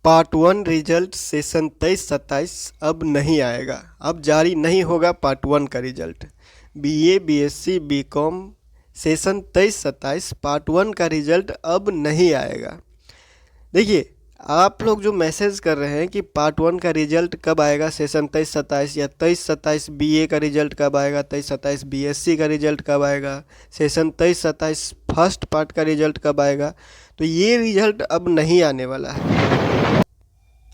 Part one result session 23-27 अब नहीं आएगा। अब जारी नहीं होगा पार्ट वन का result. BA, BSc, BCom session 23-27 part one का रिजल्ट अब नहीं आएगा। देखिए, आप लोग जो मैसेज कर रहे हैं कि पार्ट वन का रिजल्ट कब आएगा, सेशन 23-27 या 23-27 बीए का रिजल्ट कब आएगा, 23-27 बीएससी का रिजल्ट कब आएगा, सेशन 23-27 फर्स्ट पार्ट का रिजल्ट कब आएगा, तो ये रिजल्ट अब नहीं आने वाला है।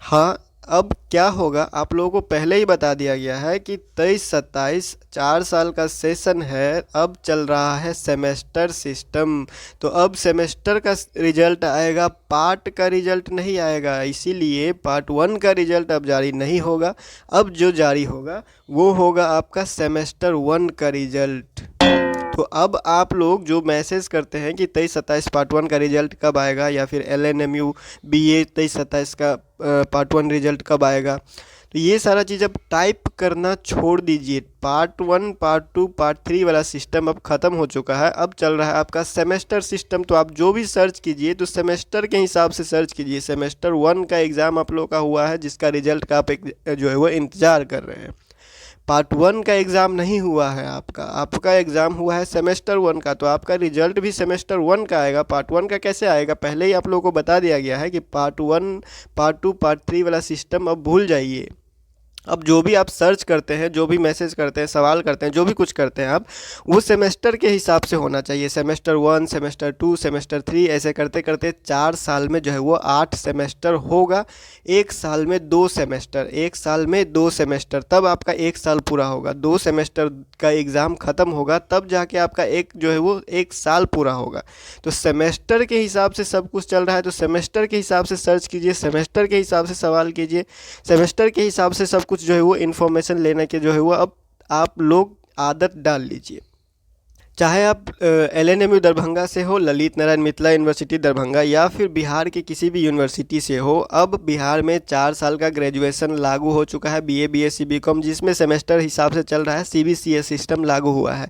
हाँ, अब क्या होगा आप लोगों को पहले ही बता दिया गया है कि 23-27 4 साल का सेशन है। अब चल रहा है सेमेस्टर सिस्टम, तो अब सेमेस्टर का रिजल्ट आएगा, पार्ट का रिजल्ट नहीं आएगा। इसीलिए पार्ट वन का रिजल्ट अब जारी नहीं होगा। अब जो जारी होगा वो होगा आपका सेमेस्टर वन का रिजल्ट। तो अब आप लोग जो मैसेज करते हैं कि 23-27 पार्ट वन का रिजल्ट कब आएगा, या फिर LNMU BA 23-27 का पार्ट वन रिजल्ट कब आएगा, तो ये सारा चीज़ अब टाइप करना छोड़ दीजिए। Part one, part two, part three वाला सिस्टम अब ख़त्म हो चुका है। अब चल रहा है आपका सेमेस्टर सिस्टम। तो आप जो भी सर्च कीजिए तो सेमेस्टर के हिसाब से सर्च कीजिए। सेमेस्टर वन का एग्ज़ाम आप लोग का हुआ है, जिसका रिजल्ट का आप जो है वो इंतज़ार कर रहे हैं। पार्ट वन का एग्ज़ाम नहीं हुआ है आपका एग्ज़ाम हुआ है सेमेस्टर वन का, तो आपका रिजल्ट भी सेमेस्टर वन का आएगा। पार्ट वन का कैसे आएगा, पहले ही आप लोगों को बता दिया गया है कि part one, part two, part three वाला सिस्टम अब भूल जाइए। अब जो भी आप सर्च करते हैं, जो भी मैसेज करते हैं, सवाल करते हैं, जो भी कुछ करते हैं आप, वो सेमेस्टर के हिसाब से होना चाहिए। Semester one, semester two, semester three, ऐसे करते करते 4 साल में जो है वो 8 सेमेस्टर होगा। 1 साल में 2 सेमेस्टर, 1 साल में 2 सेमेस्टर, तब आपका 1 साल पूरा होगा। 2 सेमेस्टर का एग्ज़ाम ख़त्म होगा, तब जाके आपका एक जो है वो 1 साल पूरा होगा। तो सेमेस्टर के हिसाब से सब कुछ चल रहा है, तो सेमेस्टर के हिसाब से सर्च कीजिए, सेमेस्टर के हिसाब से सवाल कीजिए, सेमेस्टर के हिसाब से सब कुछ जो है वो इन्फॉर्मेशन लेने के जो है वो अब आप लोग आदत डाल लीजिए। चाहे आप LNMU दरभंगा से हो, ललित नारायण मिथिला यूनिवर्सिटी दरभंगा, या फिर बिहार के किसी भी यूनिवर्सिटी से हो, अब बिहार में 4 साल का ग्रेजुएशन लागू हो चुका है, BA, BSc, BCom, जिसमें सेमेस्टर हिसाब से चल रहा है। CBCS सिस्टम लागू हुआ है,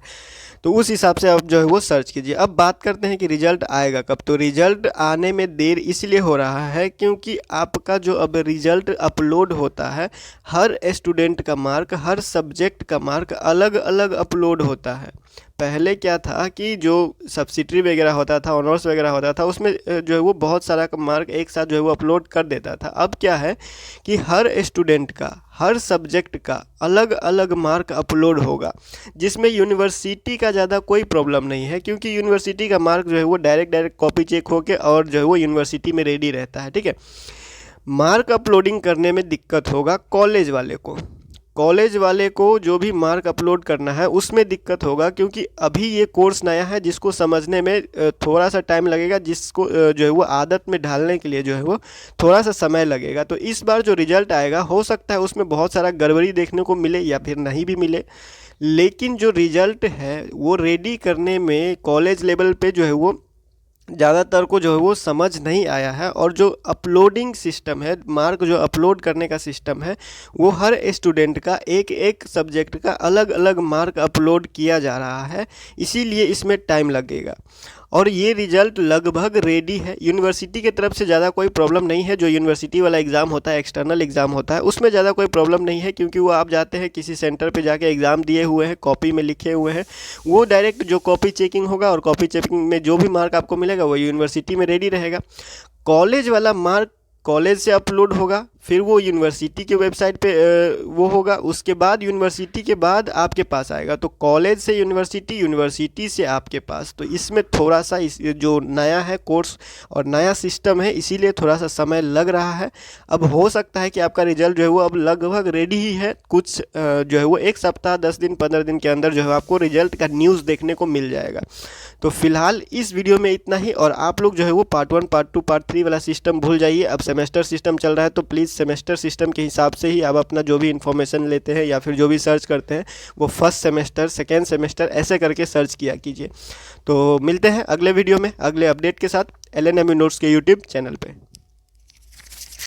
तो उस हिसाब से आप जो है वो सर्च कीजिए। अब बात करते हैं कि रिजल्ट आएगा कब। तो रिजल्ट आने में देर इसलिए हो रहा है क्योंकि आपका जो अब रिजल्ट अपलोड होता है, हर स्टूडेंट का मार्क, हर सब्जेक्ट का मार्क अलग अलग अपलोड होता है। पहले क्या था कि जो सब्सिडरी वगैरह होता था, ऑनर्स वगैरह होता था, उसमें जो है वो बहुत सारा मार्क एक साथ जो है वो अपलोड कर देता था। अब क्या है कि हर स्टूडेंट का, हर सब्जेक्ट का अलग अलग मार्क अपलोड होगा, जिसमें यूनिवर्सिटी का ज़्यादा कोई प्रॉब्लम नहीं है, क्योंकि यूनिवर्सिटी का मार्क जो है वो डायरेक्ट कॉपी चेक होके और जो है वो यूनिवर्सिटी में रेडी रहता है। ठीक है, मार्क अपलोडिंग करने में दिक्कत होगा कॉलेज वाले को। कॉलेज वाले को जो भी मार्क अपलोड करना है उसमें दिक्कत होगा, क्योंकि अभी ये कोर्स नया है, जिसको समझने में थोड़ा सा टाइम लगेगा, जिसको जो है वो आदत में ढालने के लिए जो है वो थोड़ा सा समय लगेगा। तो इस बार जो रिजल्ट आएगा, हो सकता है उसमें बहुत सारा गड़बड़ी देखने को मिले या फिर नहीं भी मिले, लेकिन जो रिजल्ट है वो रेडी करने में कॉलेज लेवल पे जो है वो ज़्यादातर को जो है वो समझ नहीं आया है। और जो अपलोडिंग सिस्टम है, मार्क जो अपलोड करने का सिस्टम है, वो हर स्टूडेंट का एक एक सब्जेक्ट का अलग अलग मार्क अपलोड किया जा रहा है, इसीलिए इसमें टाइम लगेगा। और ये रिज़ल्ट लगभग रेडी है। यूनिवर्सिटी की तरफ से ज़्यादा कोई प्रॉब्लम नहीं है। जो यूनिवर्सिटी वाला एग्ज़ाम होता है, एक्सटर्नल एग्ज़ाम होता है, उसमें ज़्यादा कोई प्रॉब्लम नहीं है, क्योंकि वो आप जाते हैं किसी सेंटर पे जाके एग्ज़ाम दिए हुए हैं, कॉपी में लिखे हुए हैं, वो डायरेक्ट जो कॉपी चेकिंग होगा, और कॉपी चेकिंग में जो भी मार्क आपको मिलेगा वो यूनिवर्सिटी में रेडी रहेगा। कॉलेज वाला मार्क कॉलेज से अपलोड होगा, फिर वो यूनिवर्सिटी के वेबसाइट पे वो होगा, उसके बाद यूनिवर्सिटी के बाद आपके पास आएगा। तो कॉलेज से यूनिवर्सिटी, यूनिवर्सिटी से आपके पास। तो इसमें थोड़ा सा जो नया है कोर्स और नया सिस्टम है, इसीलिए थोड़ा सा समय लग रहा है। अब हो सकता है कि आपका रिजल्ट जो है वो अब लगभग रेडी ही है। कुछ जो है वो 1 सप्ताह, 10 दिन, 15 दिन के अंदर जो है आपको रिजल्ट का न्यूज़ देखने को मिल जाएगा। तो फिलहाल इस वीडियो में इतना ही। और आप लोग जो है वो part one, part two, part three वाला सिस्टम भूल जाइए। अब सेमेस्टर सिस्टम चल रहा है, तो प्लीज़ सेमेस्टर सिस्टम के हिसाब से ही आप अपना जो भी इन्फॉर्मेशन लेते हैं या फिर जो भी सर्च करते हैं, वो फर्स्ट सेमेस्टर, सेकेंड सेमेस्टर ऐसे करके सर्च किया कीजिए। तो मिलते हैं अगले वीडियो में अगले अपडेट के साथ LNMU नोट्स के यूट्यूब चैनल पे।